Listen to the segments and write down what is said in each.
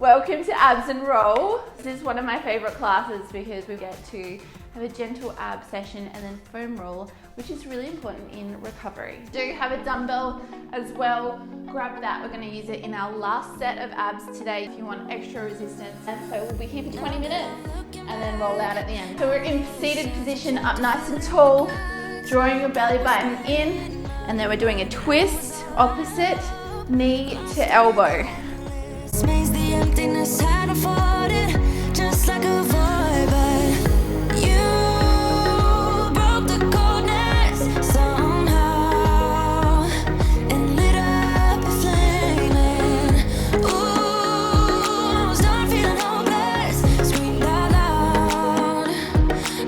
Welcome to Abs and Roll. This is one of my favorite classes because we get to have a gentle ab session and then foam roll, which is really important in recovery. Do have a dumbbell as well. Grab that. We're going to use it in our last set of abs today if you want extra resistance. And so we'll be here for 20 minutes and then roll out at the end. So we're in seated position, up nice and tall, drawing your belly button in, and then we're doing a twist, opposite knee to elbow. The emptiness had afforded just like a void, but you broke the coldness somehow and lit up a flame. Ooh, I was done feeling hopeless, screamed out loud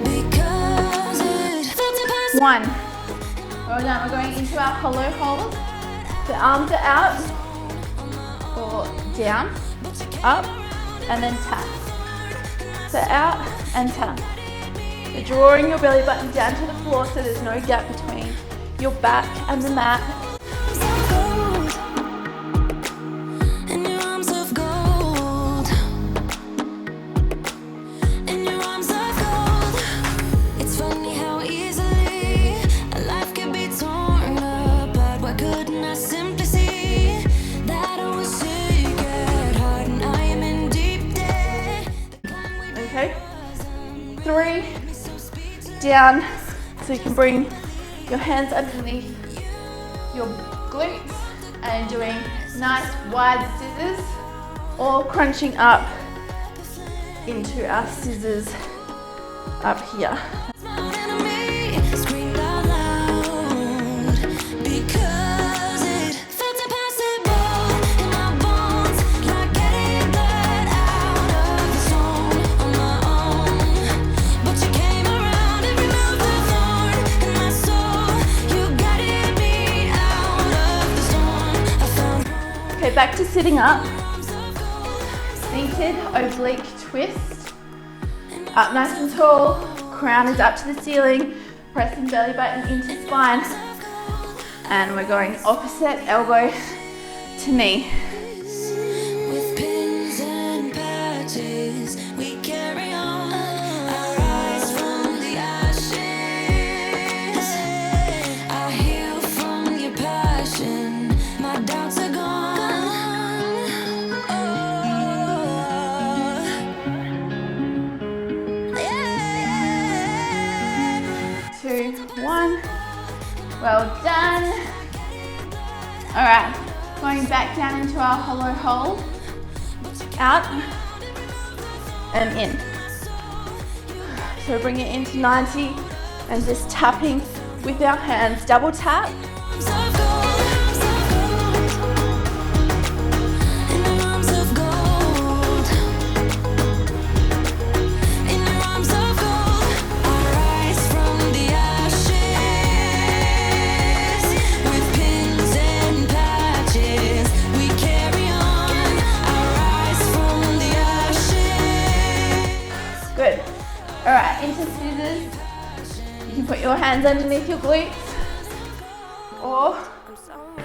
because it felt impossible. One. Well done. We're going into our hollow hold. The arms are out or down, up, and then tap. So out and tap. So drawing your belly button down to the floor so there's no gap between your back and the mat. Okay, 3, down, so you can bring your hands underneath your glutes and doing nice wide scissors or crunching up into our scissors up here. Okay, back to sitting up. Seated oblique twist. Up nice and tall. Crown is up to the ceiling. Pressing belly button into spine. And we're going opposite elbow to knee. With pins and patches, we carry on. I rise from the ashes. I heal from your passion. My doubts are gone. 2, 1. Well done. All right, going back down into our hollow hold. Out and in. So bring it into 90 and just tapping with our hands. Double tap. Good. All right, into scissors. You can put your hands underneath your glutes or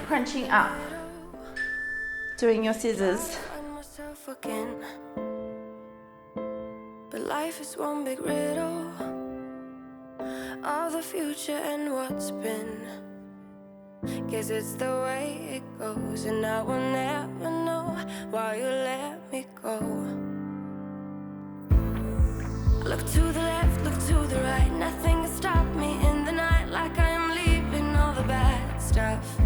crunching up, doing your scissors. But life is one big riddle of the future and what's been. Guess it's the way it goes, and I will never know why you let me go. Look to the left, look to the right. Nothing can stop me in the night, like I am leaving all the bad stuff.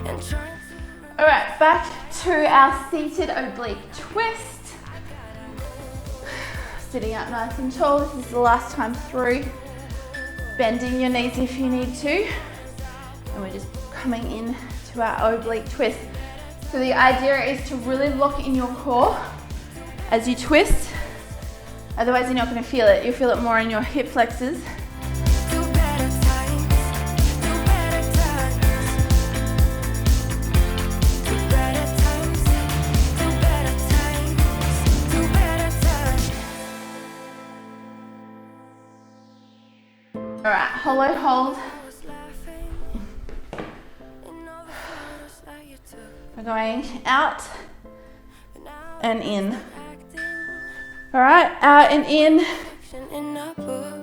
And trying to... All right, back to our seated oblique twist. Sitting up nice and tall. This is the last time through. Bending your knees if you need to. And we're just coming in to our oblique twist. So the idea is to really lock in your core as you twist. Otherwise you're not going to feel it. You'll feel it more in your hip flexors. All right, hollow hold. We're going out and in. All right, out and in. In a book.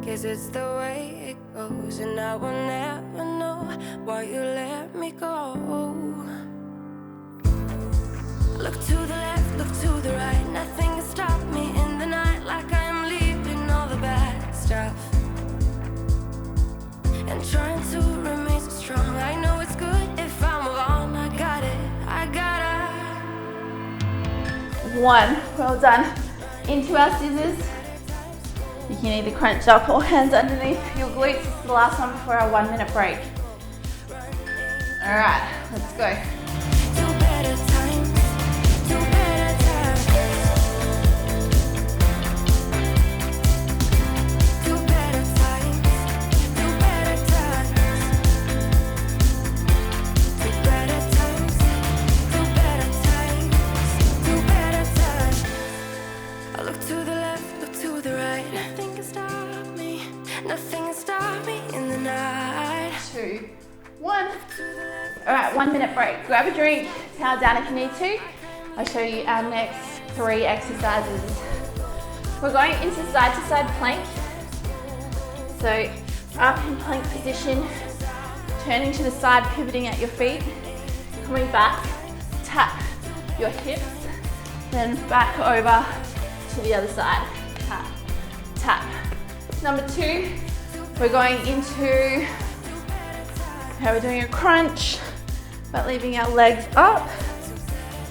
Guess it's the way it goes, and I will never know why you let me go. Look to the left, look to the right. Nothing can stop me in the night, like I'm leaving all the bad stuff and trying to remain so strong. I know it's good if I move on. I got it, I gotta. 1, well done. Into our scissors. You can either crunch up or hands underneath your glutes. This is the last one before our 1 minute break. All right, let's go. All right, 1 minute break. Grab a drink, towel down if you need to. I'll show you our next 3 exercises. We're going into side to side plank. So up in plank position, turning to the side, pivoting at your feet, coming back, tap your hips, then back over to the other side. Tap, tap. Number 2, we're going into, we're doing a crunch, but leaving our legs up.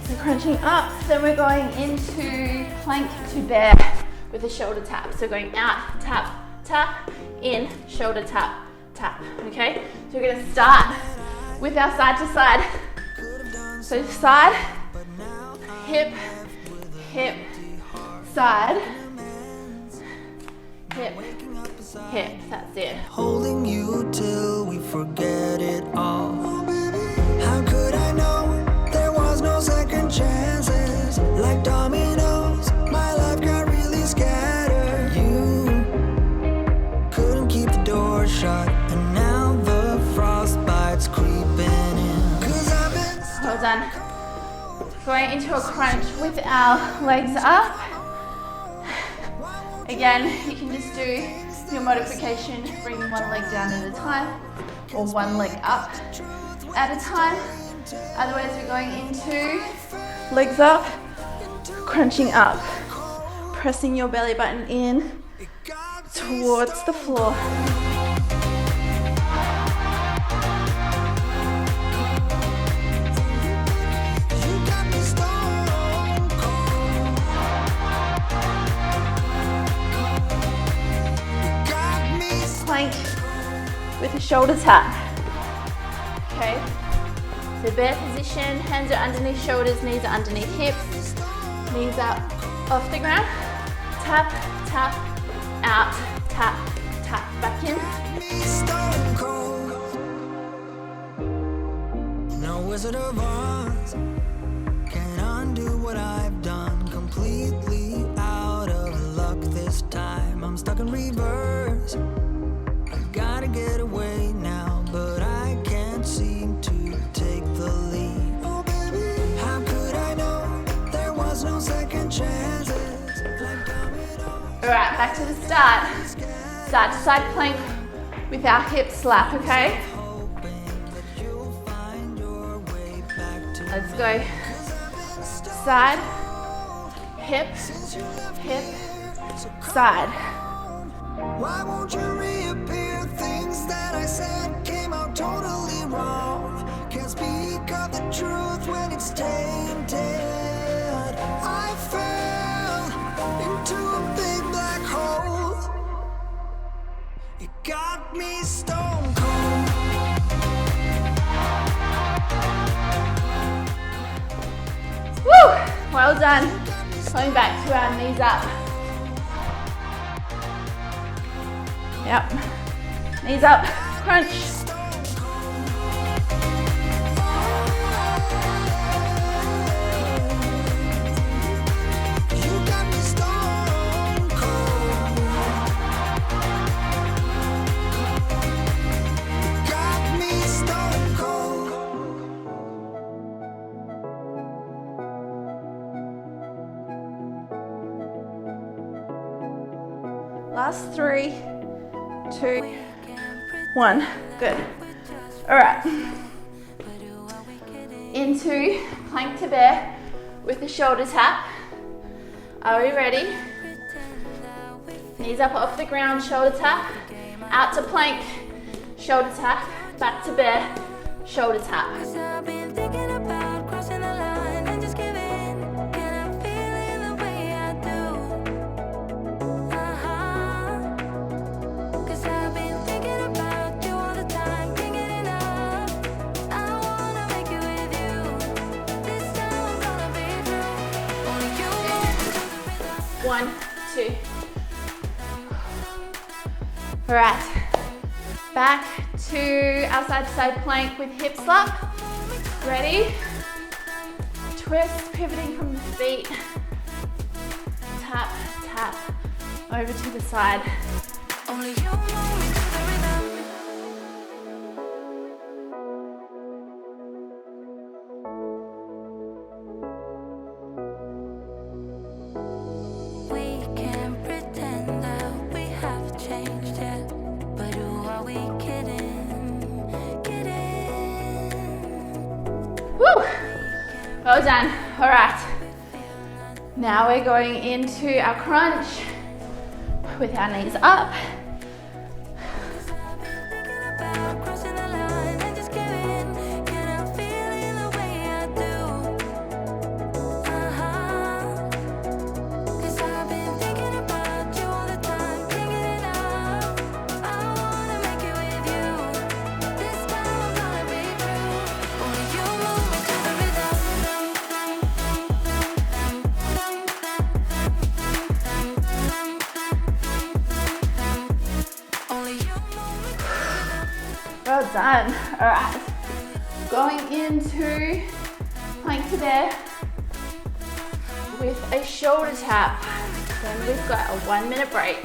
So crunching up, then we're going into plank to bear with a shoulder tap. So going out, tap, tap, in, shoulder tap, tap, okay? So we're gonna start with our side to side. So side, hip, hip, side, hip, hip, that's it. Holding you till we forget it all. How could I know there was no second chances? Like dominoes, my life got really scattered. You couldn't keep the door shut, and now the frostbite's creeping in. 'Cause I've been Well done. Going into a crunch with our legs up. Again, you can just do your modification, bringing one leg down at a time, or one leg up at a time. Otherwise, we're going into legs up, crunching up, pressing your belly button in towards the floor. Plank with a shoulder tap. Okay, so bear position, hands are underneath shoulders, knees are underneath hips, knees are off the ground. Tap, tap, out, tap, tap, back in. stone cold. No Wizard of Oz can undo what I've done. Completely out of luck this time. I'm stuck in reverse. I gotta get away now, but I can't seem to take the lead. Oh baby, how could I know there was no second chances? Like All right, back to the start. Side to side plank with our hip slap, okay? Let's go. Side, hip, hip, side. why won't you reappear? Things that I said came out totally wrong. Can't speak of the truth when it's tainted. I fell into a big black hole. It got me stone cold. Woo! Well done. Coming back to our knees up. Yep. Knees up. Crunch. You got me stone cold. Got me stone cold. Last 3, 2, 1. Good. All right. Into plank to bear with a shoulder tap. Are we ready? Knees up off the ground, shoulder tap. Out to plank, shoulder tap. Back to bear, shoulder tap. One, two. All right. Back to our side to side plank with hips up. Ready? Twist, pivoting from the feet. Tap, tap, over to the side. Only you know me to the rhythm. Well done. All right. Now we're going into our crunch with our knees up. Well done. All right. Going into plank to bear with a shoulder tap. Then we've got a 1 minute break.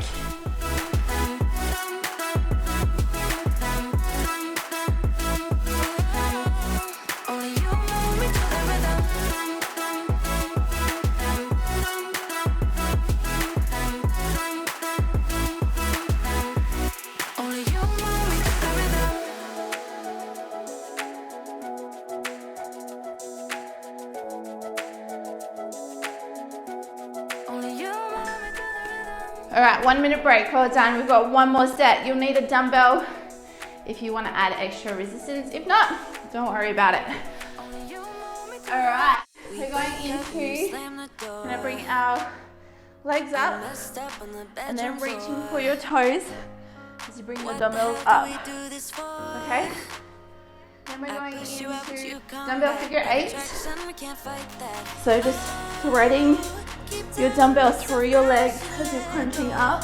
All right, 1 minute break. Well done. We've got one more set. You'll need a dumbbell if you want to add extra resistance. If not, don't worry about it. All right, we're going into, I'm gonna bring our legs up and then reaching for your toes as you bring the dumbbells up. Okay? Then we're going into dumbbell figure 8. So just threading your dumbbell through your legs as you're crunching up.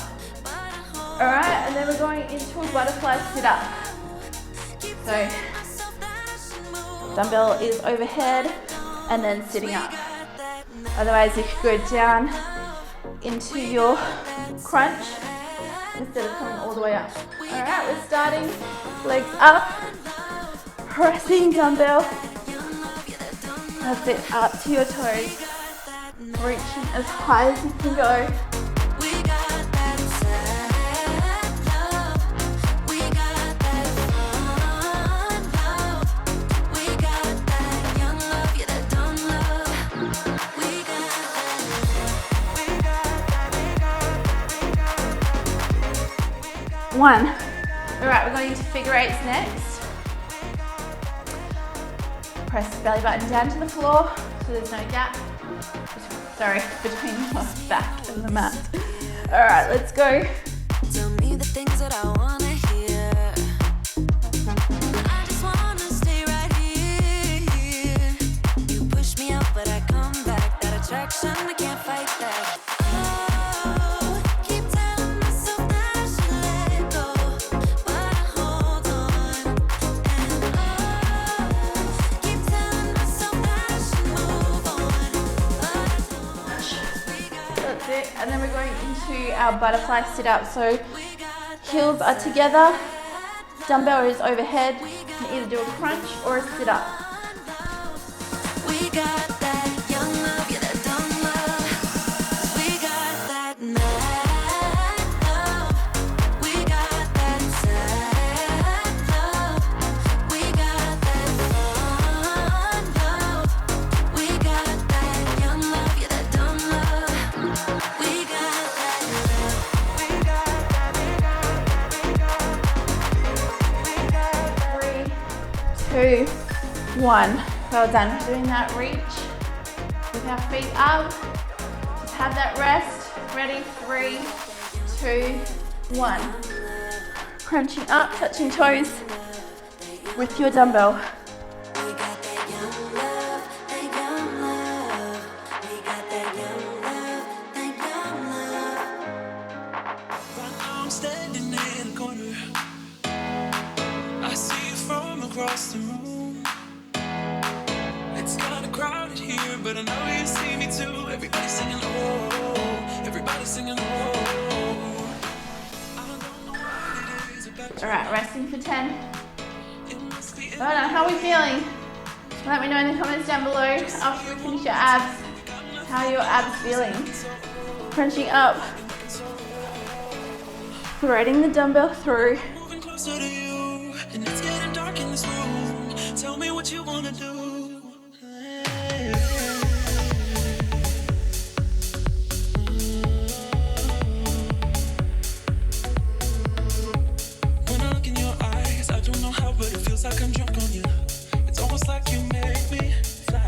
Alright, and then we're going into a butterfly sit up. So, dumbbell is overhead and then sitting up. Otherwise, you could go down into your crunch instead of coming all the way up. Alright, we're starting legs up, pressing dumbbell. That's it, up to your toes. Reaching as high as you can go. One. All right, we're going into figure 8s next. Press the belly button down to the floor so there's no gap. Sorry, between the back and the mat. All right, let's go. Tell me the things that I wanna hear. I just wanna stay right here. You push me out, but I come back. That attraction, I can't fight that. Oh, keep telling myself that I should let go, but I hold on. And oh, keep telling myself that I should move on, but I don't. That's it, and then we're going into our butterfly sit up. So heels are together, dumbbell is overhead. You can either do a crunch or a sit up. We got that young love, yeah, that dumb love. We got that mad love. 1. Well done. We're doing that reach with our feet up. Just have that rest. Ready? 3, 2, 1. Crunching up, touching toes with your dumbbell. I'm standing in a corner. I see you from across the room. It's kinda crowded here, but I know you see me too. Everybody's singing oh, everybody's singing oh. Alright, resting for 10. Well done. How are we feeling? Let me know in the comments down below after we finish your abs. How are your abs feeling? Crunching up. Threading the dumbbell through. Moving closer to you, and it's getting dark in this room. Tell me what you wanna do. When I look in your eyes, I don't know how, but it feels like I'm drunk on you. It's almost like you make me fly.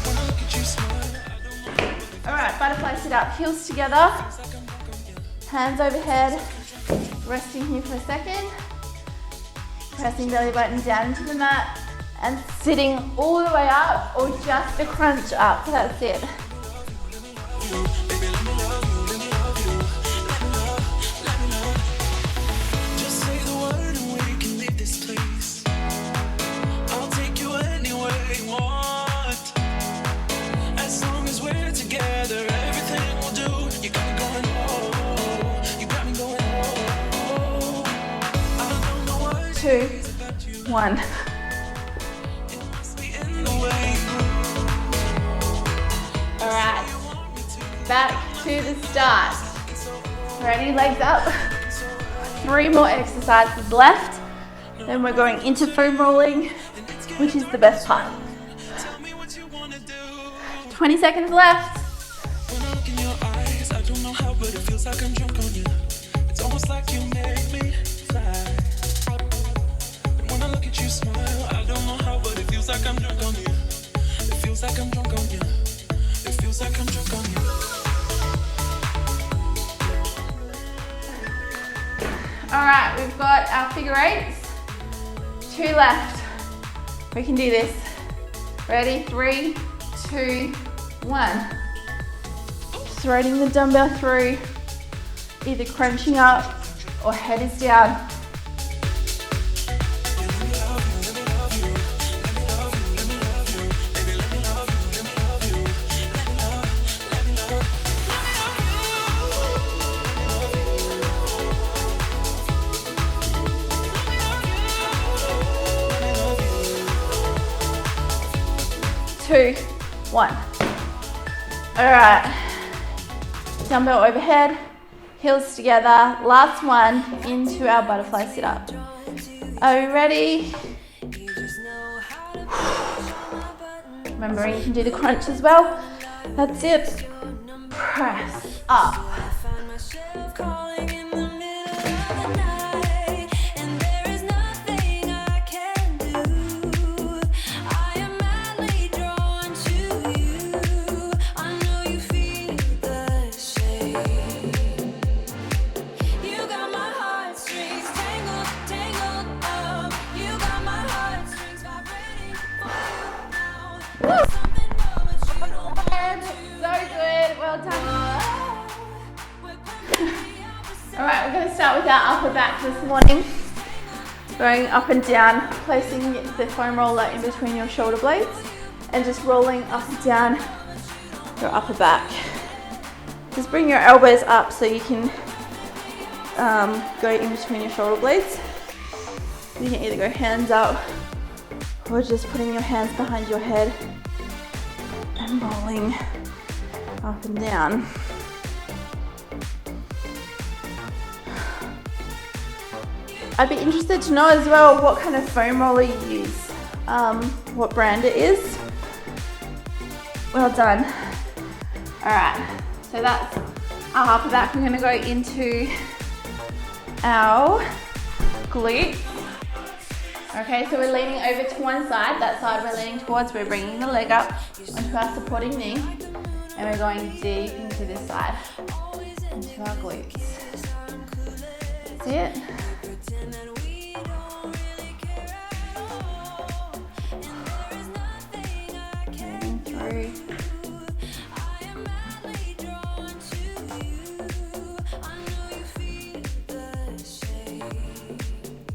When I look at you smile, I don't know. Alright, butterfly sit up, heels together. Hands overhead, resting here for a second. Pressing belly button down into the mat and sitting all the way up or just a crunch up. That's it. Just say the word and we can leave this place. I'll take you anywhere you want. As long as we're together, everything we'll do. You got me going oh, you got me going oh. I don't know what 2, 1. it must be in the way. Alright, back to the start. Ready, legs up. 3 more exercises left. Then we're going into foam rolling, which is the best part. 20 seconds left. When I look in your eyes, I don't know how, but it feels like I'm drunk on you. It's almost like you make me fly. And when I look at you smile, I don't know how, but it feels like I'm drunk on you. It feels like I'm drunk on you. It feels like I'm drunk on you. Alright, we've got our figure 8s. 2 left. We can do this. Ready? 3, 2, 1. Threading the dumbbell through, either crunching up or head is down. Two, 1. All right. Dumbbell overhead, heels together. Last one into our butterfly sit up. Are you ready? Remembering you can do the crunch as well. That's it. Press up. Alright, we're going to start with our upper back this morning. Going up and down, placing the foam roller in between your shoulder blades and just rolling up and down your upper back. Just bring your elbows up so you can go in between your shoulder blades. You can either go hands up or just putting your hands behind your head and rolling up and down. I'd be interested to know as well what kind of foam roller you use, what brand it is. Well done. Alright, so that's our upper back. We're going to go into our glutes. Okay, so we're leaning over to one side. That side we're leaning towards, we're bringing the leg up onto our supporting knee. And we're going deep into this side, into our glutes. That's it. Moving through.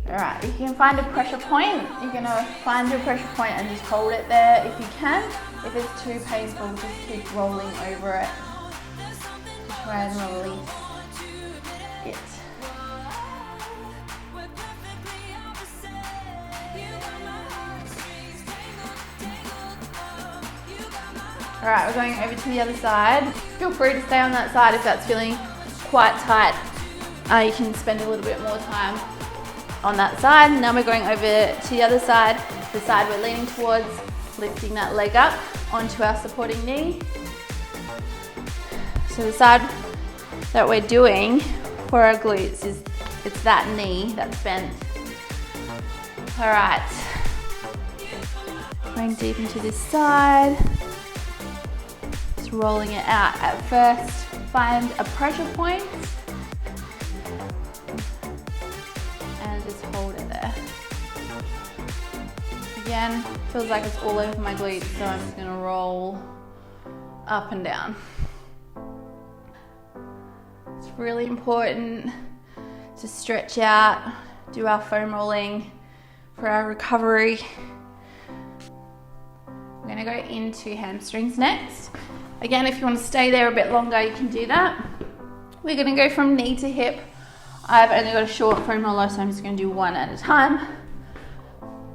Alright, you can find a pressure point. You're going to find your pressure point and just hold it there if you can. If it's too painful, just keep rolling over it. Try and release it. Alright, we're going over to the other side. Feel free to stay on that side if that's feeling quite tight. You can spend a little bit more time on that side. Now we're going over to the other side, the side we're leaning towards, lifting that leg up onto our supporting knee. So the side that we're doing for our glutes is, it's that knee that's bent. All right, going deep into this side, just rolling it out. At first, find a pressure point and just hold it there. Again, feels like it's all over my glutes, so I'm just gonna roll up and down. It's really important to stretch out, do our foam rolling for our recovery. We're gonna go into hamstrings next. Again, if you want to stay there a bit longer, you can do that. We're gonna go from knee to hip. I've only got a short foam roller, so I'm just gonna do one at a time.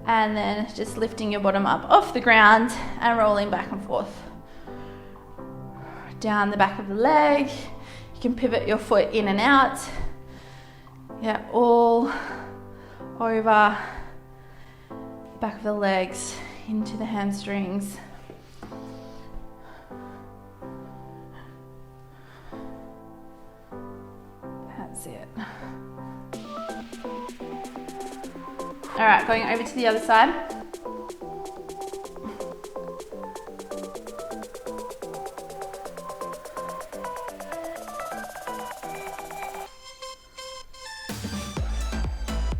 And then just lifting your bottom up off the ground and rolling back and forth. Down the back of the leg. You can pivot your foot in and out. Yeah, all over the back of the legs, into the hamstrings. That's it. All right, going over to the other side.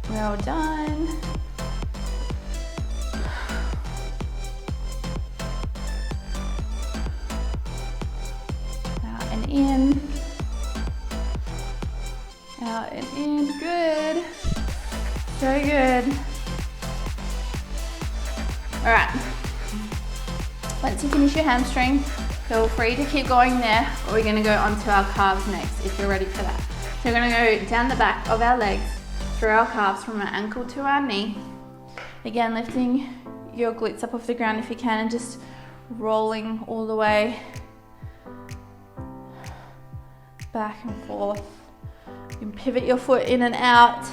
Well done. Out and in. Out and in, good. Very good. All right. Once you finish your hamstring, feel free to keep going there, or we're gonna go onto our calves next if you're ready for that. So we're gonna go down the back of our legs, through our calves from our ankle to our knee. Again, lifting your glutes up off the ground if you can and just rolling all the way back and forth. You can pivot your foot in and out.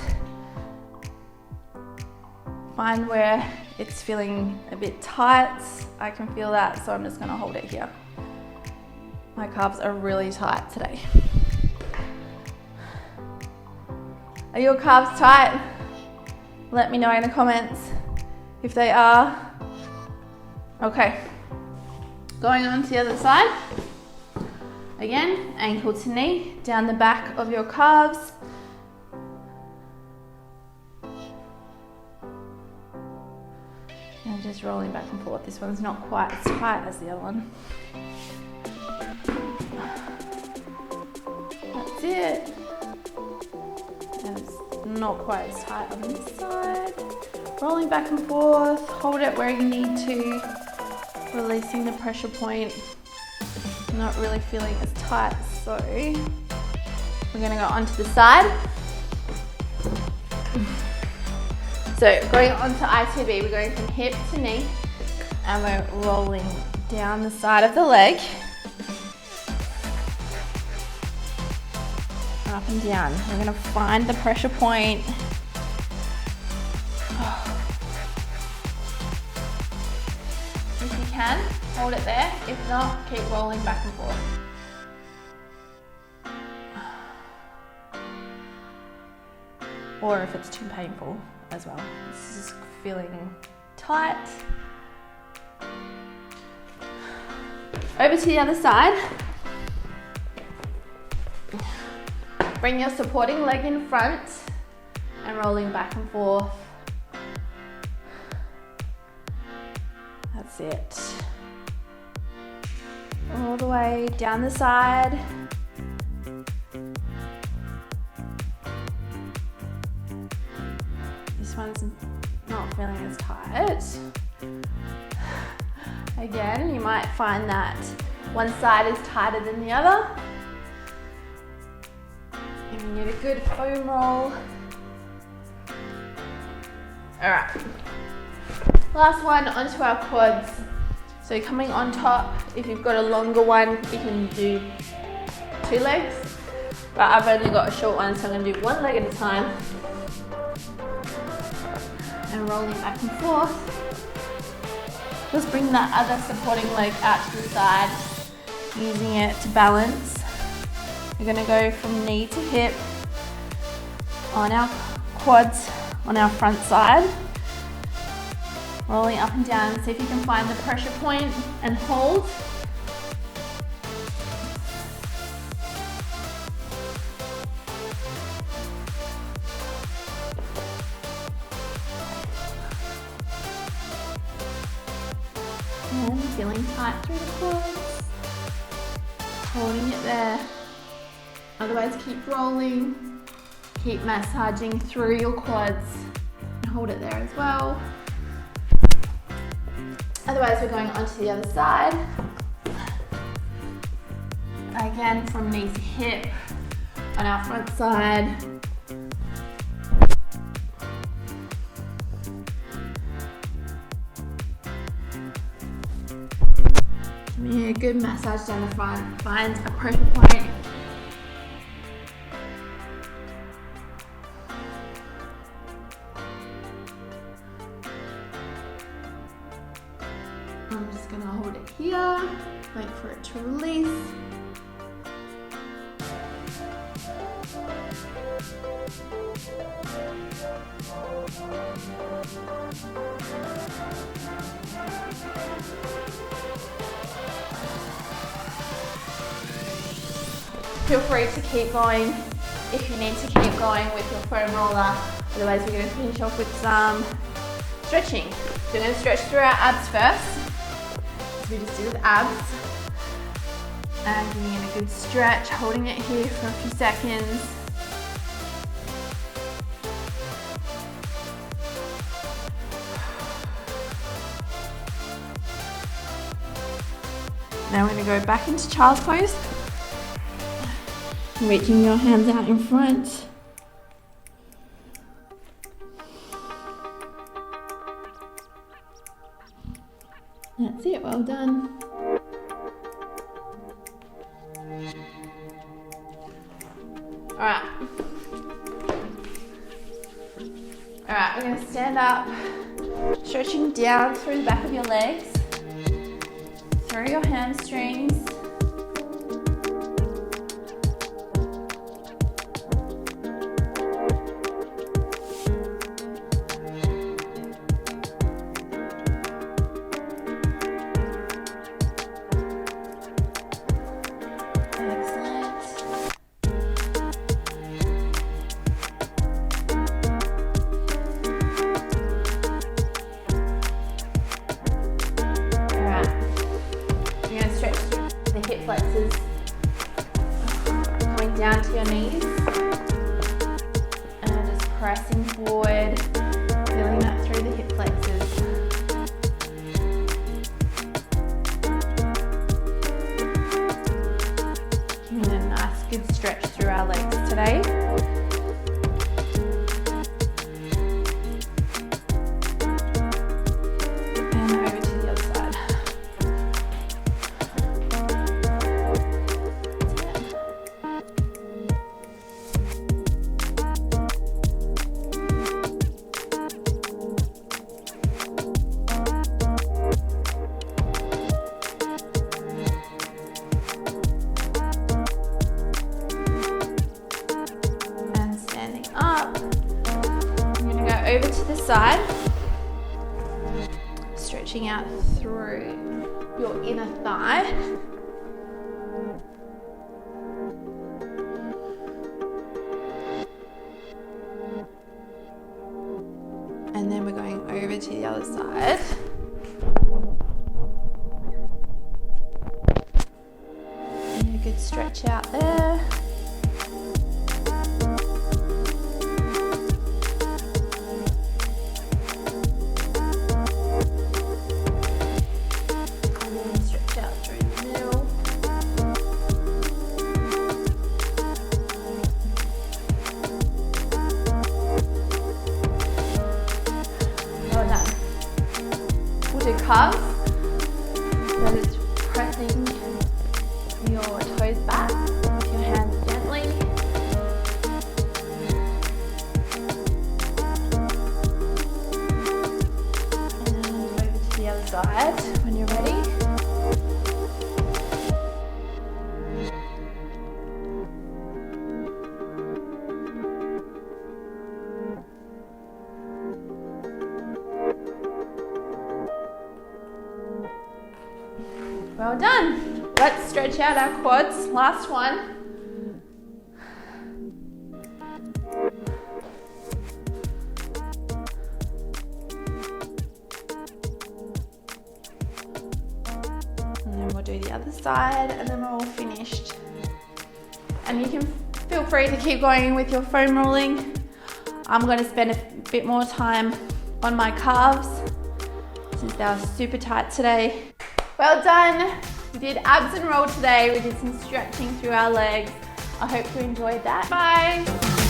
Find where it's feeling a bit tight. I can feel that, so I'm just gonna hold it here. My calves are really tight today. Are your calves tight? Let me know in the comments if they are. Okay, going on to the other side. Again, ankle to knee, down the back of your calves. And just rolling back and forth. This one's not quite as tight as the other one. That's it. And it's not quite as tight on this side. Rolling back and forth, hold it where you need to. Releasing the pressure point. Not really feeling as tight, so we're gonna go onto the side. So going on to ITB, we're going from hip to knee and we're rolling down the side of the leg. Up and down. We're gonna find the pressure point. If you can, hold it there. If not, keep rolling back and forth. Or if it's too painful, as well. This is feeling tight. Over to the other side. Bring your supporting leg in front and rolling back and forth. That's it. All the way down the side. This one's not feeling as tight. Again, you might find that one side is tighter than the other. And we need a good foam roll. All right. Last one, onto our quads. So coming on top, if you've got a longer one, you can do 2 legs. But I've only got a short one, so I'm gonna do 1 leg at a time. And rolling back and forth. Just bring that other supporting leg out to the side, using it to balance. We're gonna go from knee to hip on our quads on our front side. Rolling up and down, see if you can find the pressure point and hold. And feeling tight through the quads. Holding it there. Otherwise, keep rolling. Keep massaging through your quads. And hold it there as well. Otherwise, we're going onto the other side. Again, from knee to hip on our front side. Give me a good massage down the front. Find a pressure point. I'm just gonna hold it here, wait for it to release. Feel free to keep going if you need to keep going with your foam roller. Otherwise, we're gonna finish off with some stretching. So we're gonna stretch through our abs first. We just did with abs, and giving it a good stretch, holding it here for a few seconds. Now we're going to go back into child's pose, reaching your hands out in front. That's it, well done. Alright. Alright, we're going to stand up, stretching down through the back of your legs, through your hamstrings. Flexors, coming down to your knees and just pressing forward, feeling that through the hip flexors. Giving a nice good stretch through our legs today. side. Stretching out through your inner thigh. And then we're going over to the other side. And a good stretch out there. Calves. That is pressing your toes back with your hands gently. And over to the other side when you're ready. Well done. Let's stretch out our quads. Last one. And then we'll do the other side and then we're all finished. And you can feel free to keep going with your foam rolling. I'm going to spend a bit more time on my calves since they are super tight today. Well done. We did abs and roll today. We did some stretching through our legs. I hope you enjoyed that. Bye.